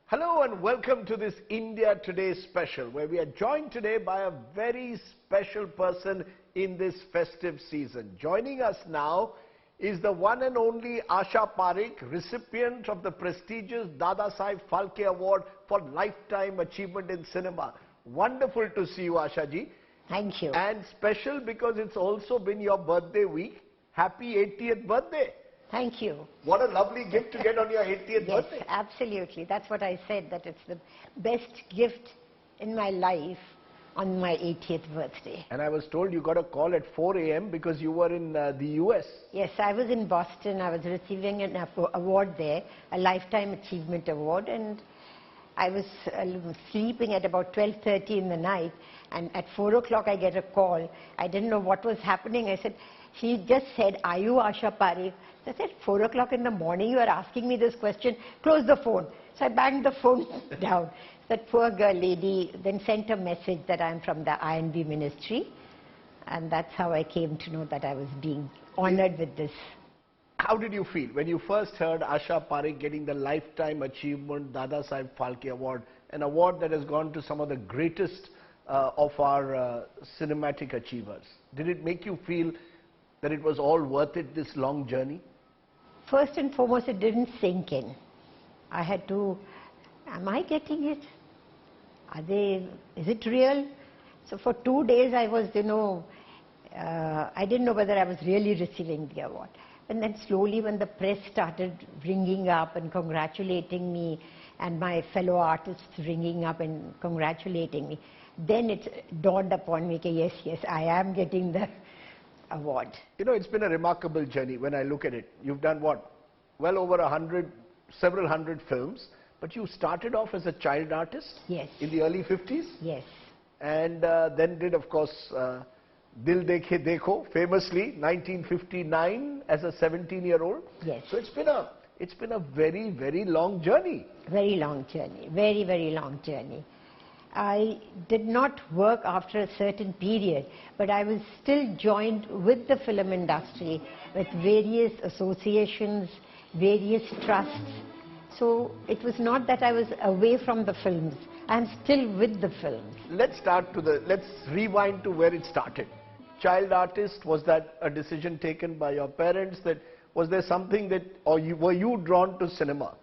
Hello and welcome to this India Today special, where we are joined today by a very special person in this festive season. Joining us now is the one and only Asha Parekh, recipient of the prestigious Dadasaheb Phalke Award for Lifetime Achievement in Cinema. Wonderful to see you, Asha ji. Thank you. And special because it's also been your birthday week. Happy 80th birthday. Thank you. What a lovely gift to get on your 80th birthday. Yes, absolutely. That's what I said, that it's the best gift in my life on my 80th birthday. And I was told you got a call at 4 a.m. because you were in the US. Yes, I was in Boston. I was receiving an award there, a Lifetime Achievement Award, and I was sleeping at about 12:30 in the night, and at 4 o'clock I get a call. I didn't know what was happening. I said, he just said, "Are you Asha Parekh?" I said, 4 o'clock in the morning, you are asking me this question, close the phone. So I banged the phone down. That poor girl lady then sent a message that I'm from the INB ministry, and that's how I came to know that I was being honored with this. How did you feel when you first heard Asha Parekh getting the Lifetime Achievement Dadasaheb Phalke Award, an award that has gone to some of the greatest of our cinematic achievers? Did it make you feel that it was all worth it, this long journey? First and foremost, it didn't sink in. I had to, am I getting it? Is it real? So for 2 days I was, I didn't know whether I was really receiving the award. And then slowly when the press started ringing up and congratulating me, and my fellow artists ringing up and congratulating me, then it dawned upon me, yes, I am getting the award. You know, it's been a remarkable journey when I look at it. You've done what? Well over 100, several hundred films, but you started off as a child artist? Yes. In the early 50s? Yes. And then did, of course, Dil Dekhe Dekho, famously, 1959, as a 17-year-old. Yes. So it's been a very, very long journey. Very long journey. Very, very long journey. I did not work after a certain period, but I was still joined with the film industry, with various associations, various trusts. So it was not that I was away from the films. I'm still with the films. Let's rewind to where it started. Child artist, was that a decision taken by your parents? Was there something that, or were you drawn to cinema?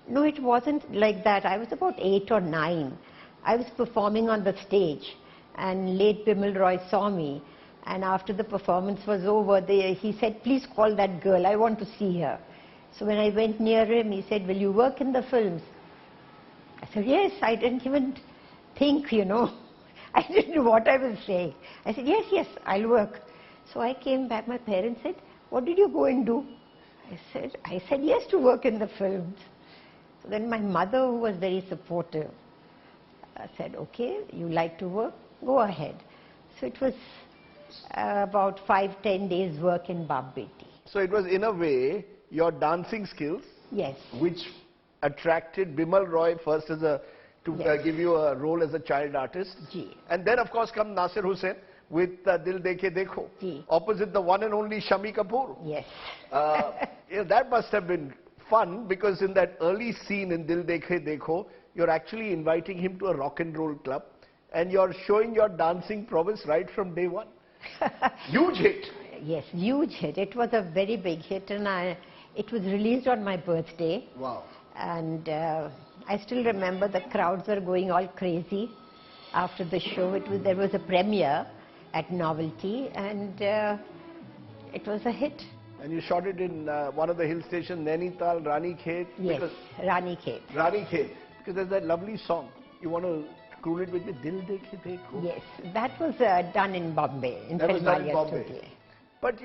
No, it wasn't like that. I was about 8 or 9. I was performing on the stage, and late Bimal Roy saw me, and after the performance was over, he said, "Please call that girl, I want to see her." So when I went near him, he said, "Will you work in the films?" I said, "Yes." I didn't even think, I didn't know what I was saying. I said, yes, I'll work. So I came back, my parents said, "What did you go and do?" I said yes to work in the films. So then my mother, who was very supportive, said, "Okay, you like to work? Go ahead." So it was about 5-10 days work in Baap Beti. So it was, in a way, your dancing skills, yes, which attracted Bimal Roy first as give you a role as a child artist. Ji. And then, of course, come Nasir Hussain with Dil Dekhe Dekho, Ji. opposite the one and only Shammi Kapoor. Yes. That must have been fun, because in that early scene in Dil Dekhe Dekho, you're actually inviting him to a rock and roll club, and you're showing your dancing prowess right from day one. Huge hit. Yes, huge hit. It was a very big hit, and it was released on my birthday. Wow. And I still remember the crowds were going all crazy after the show. There was a premiere at Novelty, and it was a hit. And you shot it in one of the hill stations, Nainital, Ranikhet. Yes, Ranikhet. Ranikhet. Because there's that lovely song. You want to croon it with me? Dil Dekhe Dekho. Yes, that was done in Bombay, in That was done in Filmalia Bombay. Studio. But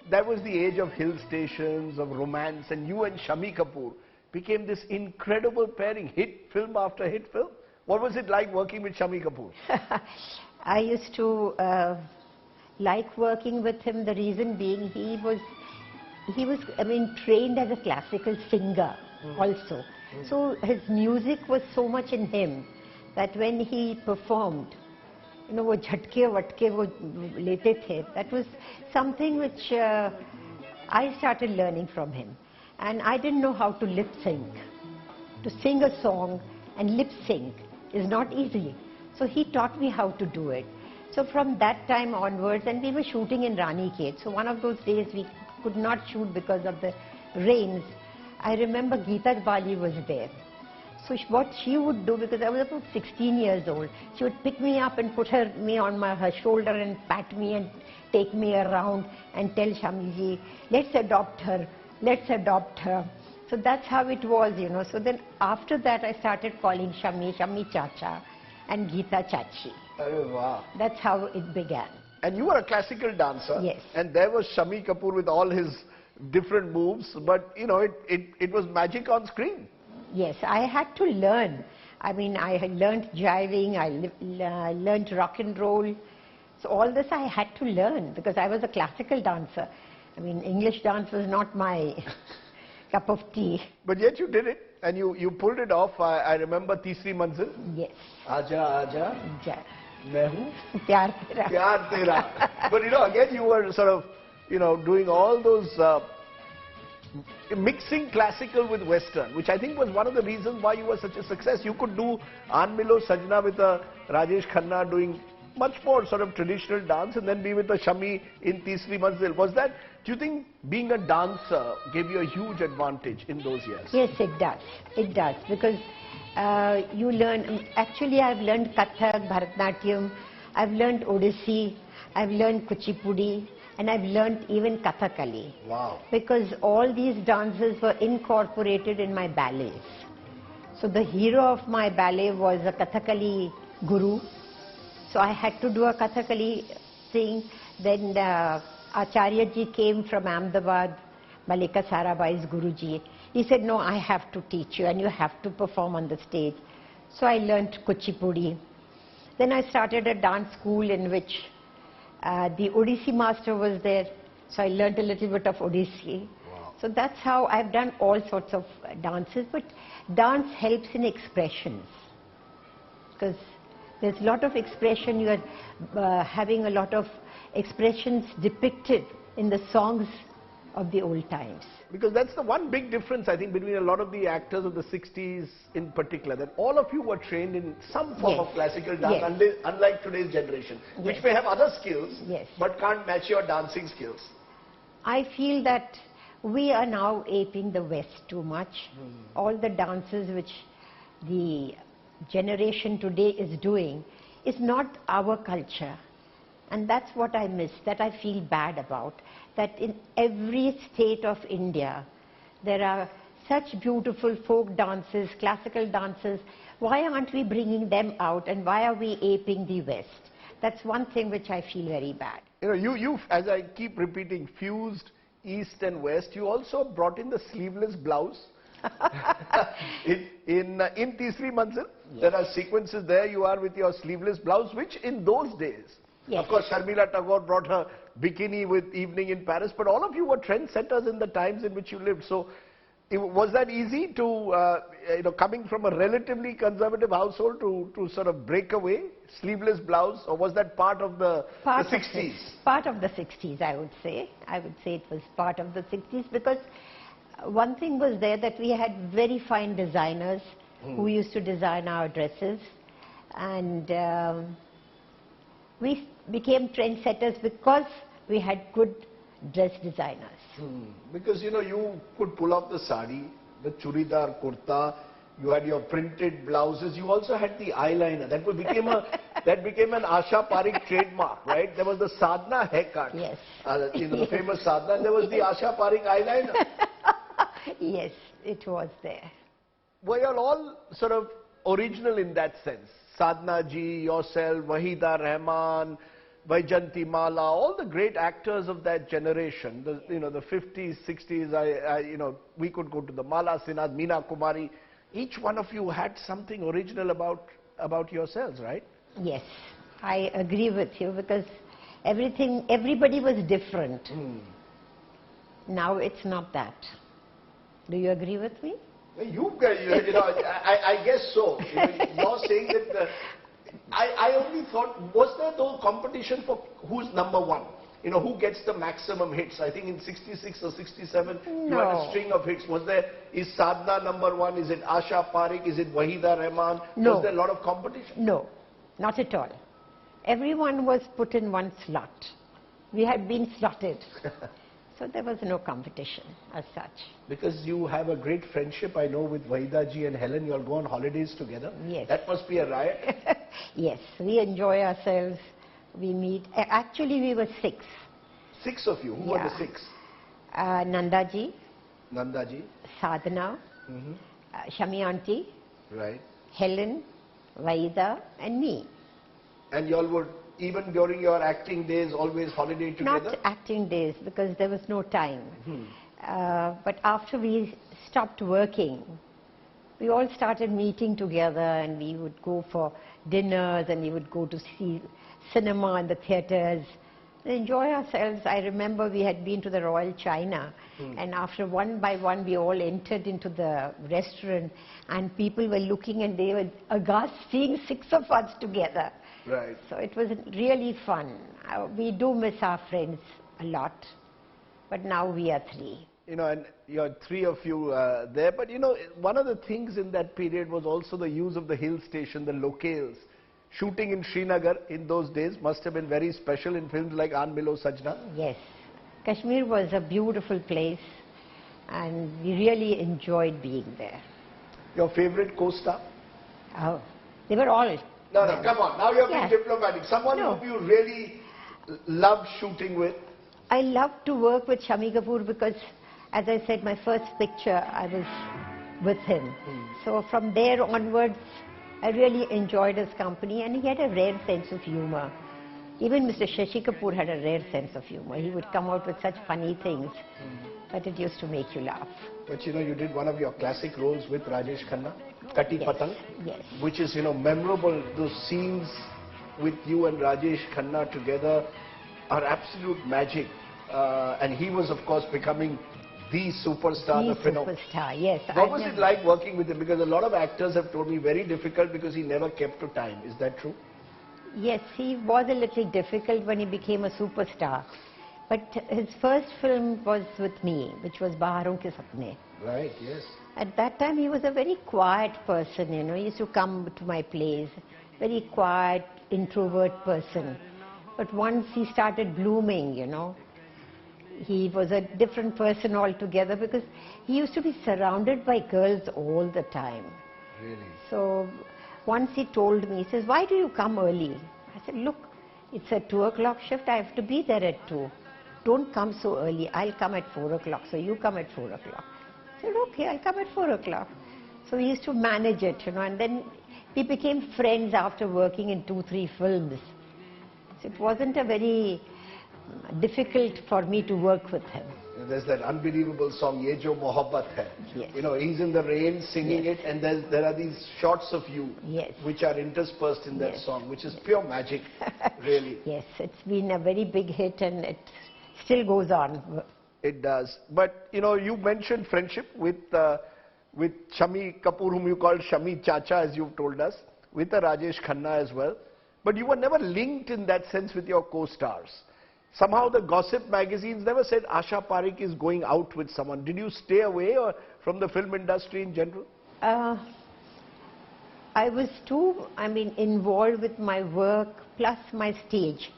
that was the age of hill stations, of romance, and you and Shammi Kapoor became this incredible pairing, hit film after hit film. What was it like working with Shammi Kapoor? I used to like working with him. The reason being, he was trained as a classical singer also. So his music was so much in him that when he performed, वो झटके वटके वो लेते थे, that was something which I started learning from him. And I didn't know how to lip sync. to sing a song and lip sync is not easy. So he taught me how to do it. So from that time onwards, and we were shooting in Ranikhet. So one of those days we could not shoot because of the rains. I remember Geeta Bali was there. So what she would do, because I was about 16 years old, she would pick me up and put me on her shoulder and pat me and take me around and tell Shammi ji, let's adopt her, let's adopt her. So that's how it was, you know. So then after that I started calling Shammi, Shammi Chacha and Geeta Chachi. Oh, wow. That's how it began. And you were a classical dancer. Yes. And there was Shammi Kapoor with all his different moves, but you know, it was magic on screen. Yes, I had to learn. I mean, I had learned jiving, I learned rock and roll. So all this I had to learn because I was a classical dancer. I mean, English dance was not my cup of tea. But yet you did it and you pulled it off. I remember Teesri Manzil. Yes. Aja, Aja, Ja. Main Hoon, Pyar Tera. Pyar Tera. But you know, again you were sort of, you know, doing all those mixing classical with Western, which I think was one of the reasons why you were such a success. You could do Aan Milo Sajna with Rajesh Khanna doing much more sort of traditional dance and then be with the Shammi in Teesri Manzil. Was that, do you think being a dancer gave you a huge advantage in those years? Yes, it does. It does because you learn, actually I've learned Kathak, Bharatnatyam, I've learned Odissi, I've learned Kuchipudi, and I've learned even Kathakali. Wow. Because all these dances were incorporated in my ballets. So the hero of my ballet was a Kathakali guru. So I had to do a Kathakali thing. Then Acharya ji came from Ahmedabad, Malika Sarabai's Guruji. He said, no, I have to teach you and you have to perform on the stage. So I learnt Kuchipudi. Then I started a dance school in which the Odissi master was there. So I learnt a little bit of Odissi. Wow. So that's how I've done all sorts of dances. But dance helps in expressions. Because there's a lot of expression. You are having a lot of expressions depicted in the songs of the old times. Because that's the one big difference, I think, between a lot of the actors of the 60s in particular, that all of you were trained in some form Yes. of classical dance, Yes. unlike today's generation, which Yes. may have other skills, Yes. but can't match your dancing skills. I feel that we are now aping the West too much. All the dances which the generation today is doing is not our culture. And that's what I miss, that I feel bad about. That in every state of India, there are such beautiful folk dances, classical dances. Why aren't we bringing them out and why are we aping the West? That's one thing which I feel very bad. You know, you, as I keep repeating, fused East and West. You also brought in the sleeveless blouse. in Teesri Manzil, Yes. there are sequences there. You are with your sleeveless blouse, which in those days, Yes. of course, Sharmila Tagore brought her bikini with Evening in Paris, but all of you were trendsetters in the times in which you lived. So, was that easy to, you know, coming from a relatively conservative household to sort of break away, sleeveless blouse, or was that part of the 60s? Part of the 60s, I would say. I would say it was part of the 60s because one thing was there that we had very fine designers who used to design our dresses, and we became trendsetters because we had good dress designers. Because, you know, you could pull off the sari, the churidar kurta, you had your printed blouses, you also had the eyeliner. That became an Asha Parekh trademark, right? There was the sadhana haircut. Yes. You know, the famous sadhana, and there was the Asha Parekh eyeliner. Yes, it was there. Were you all sort of original in that sense? Sadhana ji, yourself, Wahida Rahman, Vaijanti Mala, all the great actors of that generation, you know, the 50s, 60s, you know, we could go to the Mala Sinha, Meena Kumari. Each one of you had something original about yourselves, right? Yes, I agree with you because everybody was different. Now it's not that. Do you agree with me? You know, I guess so. You know, you're saying that I only thought, was there no competition for who's number one? who gets the maximum hits? I think in 66 or 67, you had a No. string of hits. Is Sadhna number one? Is it Asha Parekh? Is it Wahida Rahman? No. Was there a lot of competition? No, not at all. Everyone was put in one slot. We had been slotted. So there was no competition as such. Because you have a great friendship, I know, with Wahida ji and Helen. You all go on holidays together. Yes. That must be a riot. Yes, we enjoy ourselves. We meet. Actually, we were 6. 6 of you. Who were the 6? Nandaji, Nandaji. Sadhana, Shammi auntie, Right. Helen, Vaida, and me. And you all would, even during your acting days, always holiday together? Not acting days, because there was no time. But after we stopped working, we all started meeting together, and we would go for dinners, and we would go to see cinema in the theatres, and enjoy ourselves. I remember we had been to the Royal China, and after one by one we all entered into the restaurant, and people were looking, and they were aghast seeing 6 of us together. Right. So it was really fun. We do miss our friends a lot, but now we are 3. And you're 3 of you there. But one of the things in that period was also the use of the hill station, the locales. Shooting in Srinagar in those days must have been very special in films like Aan Milo Sajna. Yes. Kashmir was a beautiful place, and we really enjoyed being there. Your favorite co-star? Oh, they were all. No, come on. Now you're being Yeah. diplomatic. Someone No. whom you really love shooting with? I loved to work with Shammi Kapoor because, as I said, my first picture, I was with him. So from there onwards, I really enjoyed his company, and he had a rare sense of humor. Even Mr. Shashi Kapoor had a rare sense of humor. He would come out with such funny things, but it used to make you laugh. But you did one of your classic roles with Rajesh Khanna, Kati Yes, Patang, yes. which is, memorable. Those scenes with you and Rajesh Khanna together are absolute magic. And he was, of course, becoming the superstar. The the phenom- superstar, yes. What was it like working with him? Because a lot of actors have told me very difficult because he never kept to time. Is that true? Yes, he was a little difficult when he became a superstar. But his first film was with me, which was Baharon Ke Sapne. Right, yes. At that time, he was a very quiet person, He used to come to my plays, very quiet, introvert person. But once he started blooming, he was a different person altogether because he used to be surrounded by girls all the time. Really? So once he told me, he says, "Why do you come early?" I said, "Look, it's a 2 o'clock shift. I have to be there at 2. Don't come so early. I'll come at 4 o'clock. So you come at 4 o'clock." I said, "Okay, I'll come at 4 o'clock." So we used to manage it, and then we became friends after working in 2-3 films. So it wasn't a very difficult for me to work with him. There's that unbelievable song, Ye Jo Mohabbat Hai. Yes. He's in the rain singing Yes. it, and there are these shots of you, Yes. which are interspersed in that Yes. song, which is pure magic, really. Yes, it's been a very big hit, and it still goes on. It does. But, you mentioned friendship with Shammi Kapoor, whom you called Shammi Chacha, as you've told us, with Rajesh Khanna as well. But you were never linked in that sense with your co-stars. Somehow the gossip magazines never said Asha Parekh is going out with someone. Did you stay away or from the film industry in general? I was too, involved with my work plus my stage.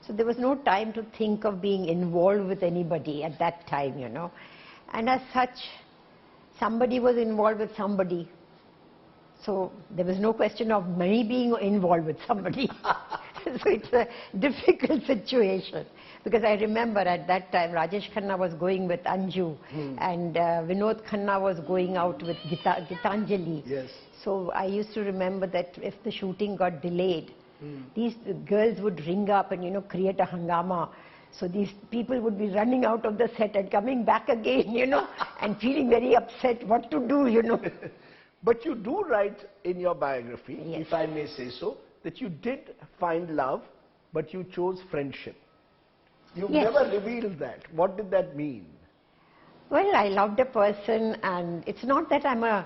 So there was no time to think of being involved with anybody at that time, And as such, somebody was involved with somebody. So there was no question of me being involved with somebody. So it's a difficult situation. Because I remember at that time, Rajesh Khanna was going with Anju, and Vinod Khanna was going out with Gitanjali. Yes. So I used to remember that if the shooting got delayed, these girls would ring up and, create a hangama. So these people would be running out of the set and coming back again, and feeling very upset what to do, But you do write in your biography, Yes. if I may say so, that you did find love, but you chose friendship. You've Yes. never revealed that. What did that mean? Well, I loved a person, and it's not that I'm a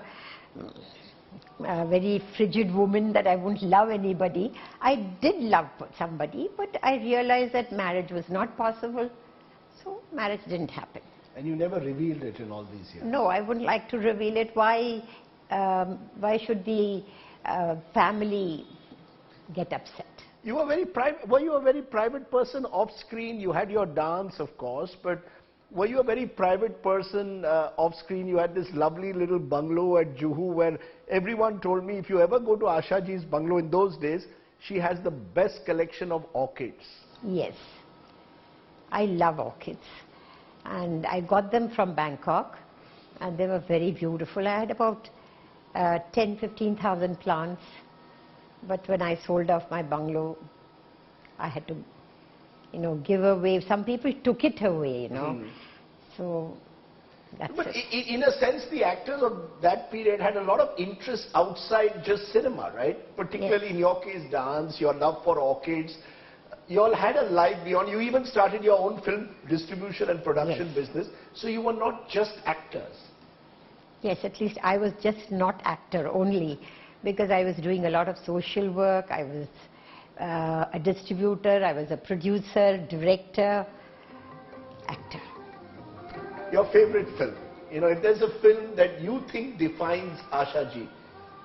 a very frigid woman that I wouldn't love anybody. I did love somebody, but I realized that marriage was not possible, so marriage didn't happen. And you never revealed it in all these years? No, I wouldn't like to reveal it. Why should the family get upset? You were very private. Were you a very private person off screen? You had your dance, of course, but were you a very private person off screen? You had this lovely little bungalow at Juhu where everyone told me if you ever go to Asha ji's bungalow in those days, she has the best collection of orchids. Yes, I love orchids. And I got them from Bangkok, and they were very beautiful. I had about 15,000 plants, but when I sold off my bungalow, I had to, give away. Some people took it away, So that's but it. In a sense, the actors of that period had a lot of interest outside just cinema, right? Particularly in your case, dance, your love for orchids. You all had a life beyond. You even started your own film distribution and production business. So you were not just actors. Yes, at least I was just not actor only, because I was doing a lot of social work. I was a distributor, I was a producer, director, actor. Your favorite film? If there's a film that you think defines Asha ji,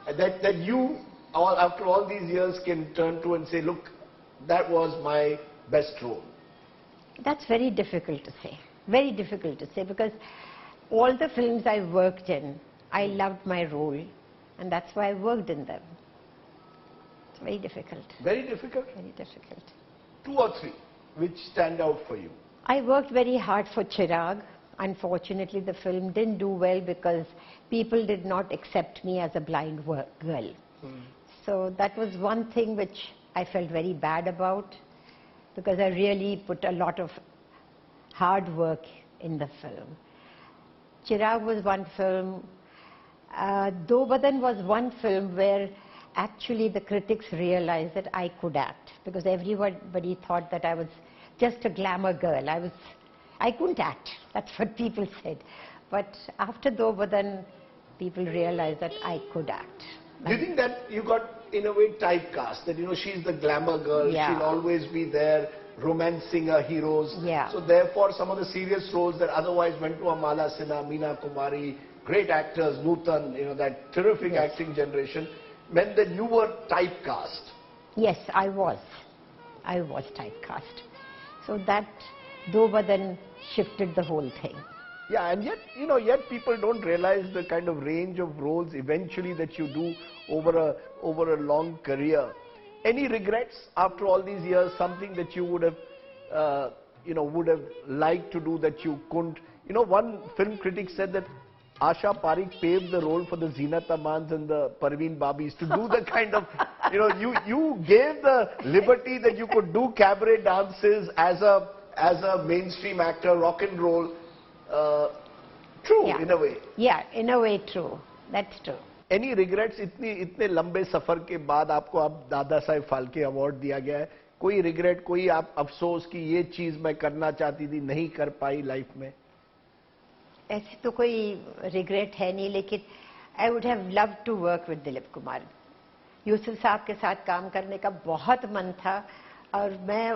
that you, after all these years, can turn to and say, look, that was my best role. That's very difficult to say. Very difficult to say, because all the films I worked in, I loved my role, and that's why I worked in them. It's very difficult. Very difficult? Very difficult. 2 or 3 which stand out for you? I worked very hard for Chirag. Unfortunately, the film didn't do well because people did not accept me as a blind girl. So that was one thing which I felt very bad about, because I really put a lot of hard work in the film. Chirag was one film. Do Badan was one film where actually the critics realized that I could act, because everybody thought that I was just a glamour girl. I couldn't act. That's what people said. But after Do Badan, people realized that I could act. Do you think that you got, in a way, typecast? That, she's the glamour girl, she'll always be there, romancing her heroes. So therefore, some of the serious roles that otherwise went to Amala Sinha, Meena Kumari, great actors, Nutan, that terrific acting generation, meant that you were typecast. Yes, I was. I was typecast. So that Do Badan shifted the whole thing. Yeah, and yet, yet people don't realize the kind of range of roles eventually that you do over a long career. Any regrets after all these years? Something that you would have liked to do that you couldn't? One film critic said that Asha Parekh paved the role for the Zinat Amans and the Parveen Babis to do the kind of, you gave the liberty that you could do cabaret dances as a mainstream actor, rock and roll. True, in a way. Yeah, in a way true. That's true. Any regrets? इतने लंबे सफर के बाद आपको अब Dada Saheb Phalke award दिया गया है. कोई रिग्रेट, कोई आप अफसोस कि ये चीज मैं करना चाहती थी, नहीं कर पाई लाइफ में? ऐसे तो कोई रिग्रेट है नहीं, लेकिन I would have loved to work with Dilip Kumar. Yusuf साहब के साथ काम करने का बहुत मन था, और मैं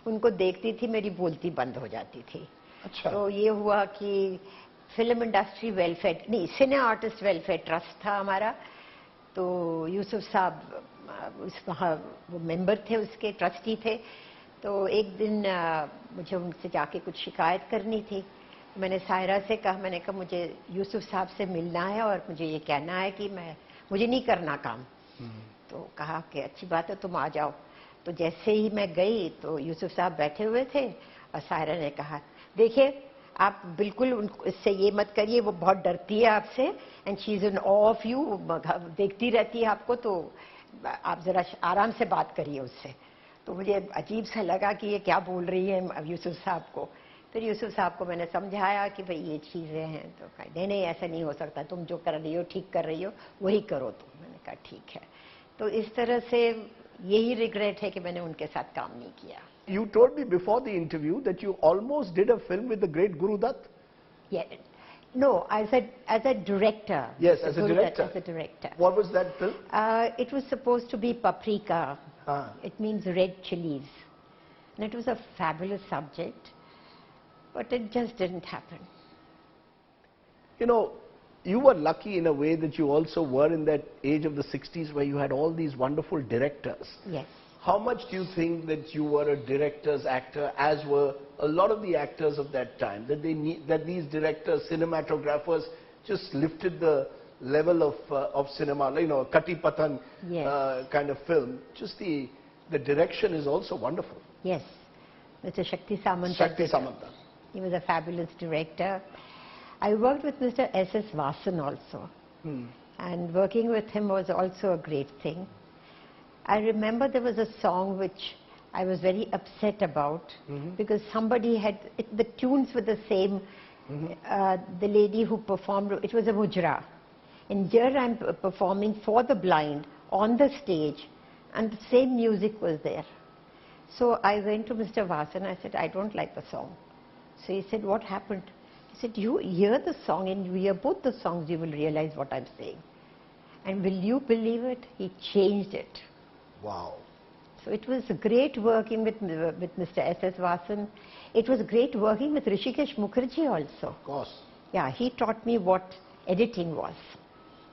उनको देखती थी, मेरी बोलती बंद हो जाती थी. अच्छा. तो ये हुआ कि फिल्म इंडस्ट्री वेलफेयर नहीं, सिने आर्टिस्ट वेलफेयर ट्रस्ट था हमारा. तो यूसुफ साहब वो मेंबर थे, उसके ट्रस्टी थे. तो एक दिन मुझे उनसे जाके कुछ शिकायत करनी थी. मैंने सायरा से कहा, मैंने कहा मुझे यूसुफ साहब से मिलना है और मुझे ये कहना है कि मुझे नहीं करना काम. तो कहा कि अच्छी बात है, तुम आ जाओ. तो जैसे ही मैं गई तो यूसुफ साहब बैठे हुए थे, और सायरा ने कहा, देखिए आप बिल्कुल इससे ये मत करिए, वो बहुत डरती है आपसे, and she is in awe of you, देखती रहती है आपको, तो आप जरा आराम से बात करिए उससे. तो मुझे अजीब सा लगा कि ये क्या बोल रही है यूसुफ साहब को. फिर यूसुफ साहब को मैंने समझाया कि भाई ये चीज़ें हैं. तो कहा नहीं ऐसा नहीं हो सकता, तुम जो कर रही हो ठीक कर रही हो, वही करो तुम. मैंने कहा ठीक है. तो इस तरह से यही रिग्रेट है कि मैंने उनके साथ काम नहीं किया. You told me before the interview that you almost did a film with the great Guru Dutt. No, as a director. Yes, as a director. As a director. What was that film? It was supposed to be paprika. It means red chilies. And it was a fabulous subject, but it just didn't happen. You know, you were lucky in a way that you also were in that age of the 60s where you had all these wonderful directors. Yes. How much do you think that you were a director's actor, as were a lot of the actors of that time, that these directors, cinematographers, just lifted the level of cinema, you know, Kati Patan kind of film. Just the direction is also wonderful. Yes, Mr. Shakti Samanta. Shakti Samanta. He was a fabulous director. I worked with Mr. S.S. Vasan also. And working with him was also a great thing. I remember there was a song which I was very upset about because somebody had, the tunes were the same. The lady who performed, it was a mujra. And here I'm performing for the blind on the stage and the same music was there. So I went to Mr. Vasan, I said, I don't like the song. So he said, what happened? He said, you hear the song and you hear both the songs, you will realize what I'm saying. And will you believe it? He changed it. Wow. So it was great working with Mr. S.S. Vasan. It was great working with Rishikesh Mukherjee also. Of course. Yeah, he taught me what editing was.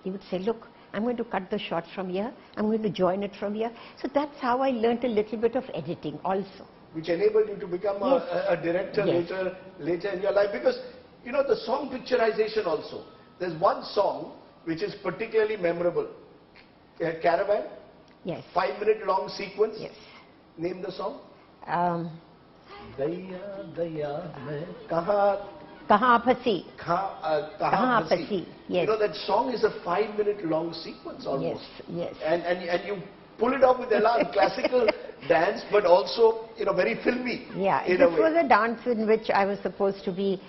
He would say, look, I'm going to cut the shot from here, I'm going to join it from here. So that's how I learnt a little bit of editing also. Which enabled you to become a director later in your life. Because, you know, the song picturization also. There's one song which is particularly memorable. Caravan? Yes. 5-minute long sequence? Yes. Name the song. Daya, daya, mein Kahan Phasi. Kahan Phasi. Yes. You know, that song is a 5-minute long sequence almost. Yes, yes. And you pull it off with a classical dance, but also, you know, very filmy. Yeah, this was a dance in which I was supposed to be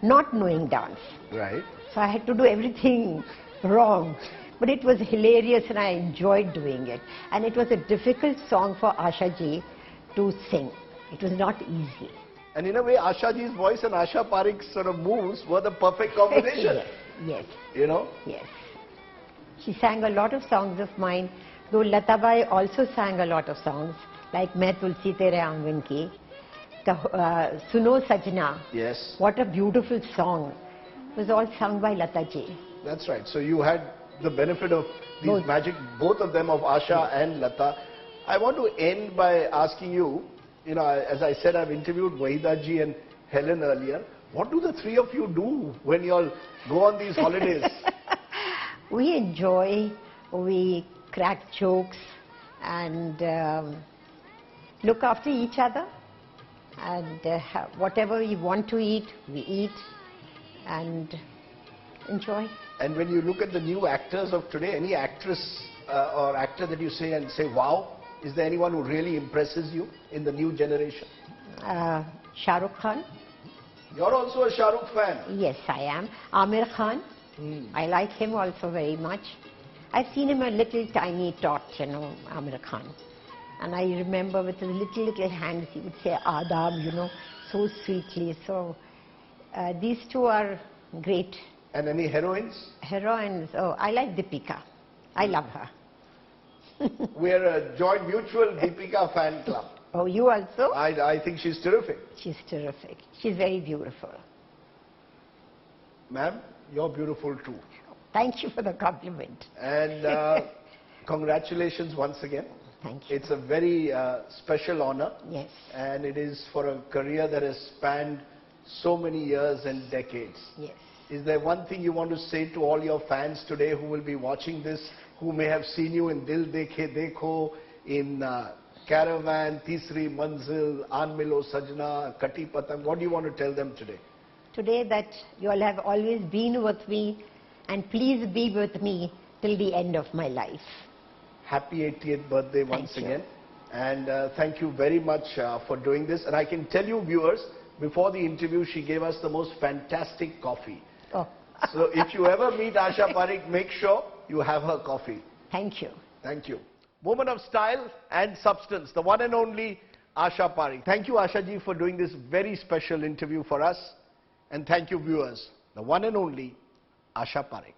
not knowing dance. Right. So I had to do everything wrong. But it was hilarious and I enjoyed doing it. And it was a difficult song for Asha ji to sing. It was not easy. And in a way, Asha ji's voice and Asha Parekh's sort of moves were the perfect combination. Yes, yes. You know? Yes. She sang a lot of songs of mine, though Lata Bai also sang a lot of songs, like Main Tulsi Tere Aangan Ki, Suno Sajna. Yes. What a beautiful song. It was all sung by Lata ji. That's right. So you had the benefit of these both of them, of Asha and Lata. I want to end by asking you, you know, as I said, I've interviewed Wahida ji and Helen earlier. What do the three of you do when you all go on these holidays? We enjoy, we crack jokes and look after each other. And whatever we want to eat, we eat and enjoy. And when you look at the new actors of today, any actress or actor that you say wow, is there anyone who really impresses you in the new generation? Shah Rukh Khan. You're also a Shah Rukh fan? Yes, I am. Amir Khan. I like him also very much. I've seen him a little tiny tot, you know, Amir Khan. And I remember with his little hands, he would say Adab, you know, so sweetly. So these two are great. And any heroines? Heroines, oh, I like Deepika. I love her. We're a joint mutual Deepika fan club. Oh, you also? I think she's terrific. She's terrific. She's very beautiful. Ma'am, you're beautiful too. Thank you for the compliment. And congratulations once again. Thank you. It's a very special honor. Yes. And it is for a career that has spanned so many years and decades. Yes. Is there one thing you want to say to all your fans today who will be watching this, who may have seen you in Dil Dekhe Dekho, in Caravan, Tisri Manzil, Aan Milo Sajna, Kati Patang? What do you want to tell them today? Today that you all have always been with me and please be with me till the end of my life. Happy 80th birthday once again. And thank you very much for doing this. And I can tell you viewers, before the interview she gave us the most fantastic coffee. Oh. So if you ever meet Asha Parekh, make sure you have her coffee. Thank you. Thank you. Woman of style and substance, the one and only Asha Parekh. Thank you, Asha ji, for doing this very special interview for us. And thank you, viewers. the one and only Asha Parekh.